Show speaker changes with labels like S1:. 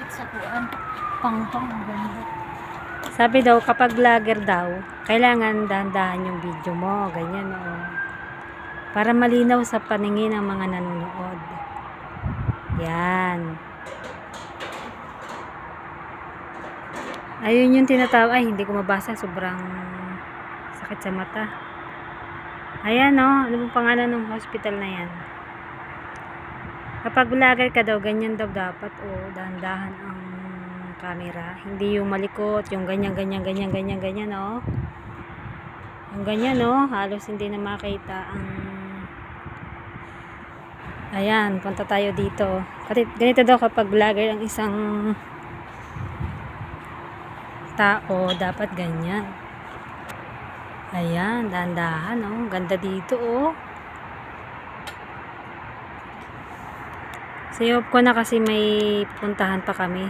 S1: Dikit sa kuan. Pang-pang. Ganda.
S2: Sabi daw, kapag vlogger daw, kailangan dahan-dahan yung video mo. Ganyan, o. Para malinaw sa paningin ng mga nanonood. Yan. Ayun yung tinatawag. Ay, hindi ko mabasa. Sobrang sakit sa mata. Ayan, o. Ano bang pangalan ng hospital na yan? Kapag vlogger ka daw, ganyan daw dapat. O, dahan-dahan ang camera. Hindi yung malikot. Yung ganyan, o. Yung ganyan, o. Halos hindi na makita ang... Ayan, punta tayo dito. Ganito daw kapag vlogger ang isang tao, dapat ganyan. Ayan, dahan-dahan, oh. Ganda dito, oh. Sayop ko na kasi may puntahan pa kami.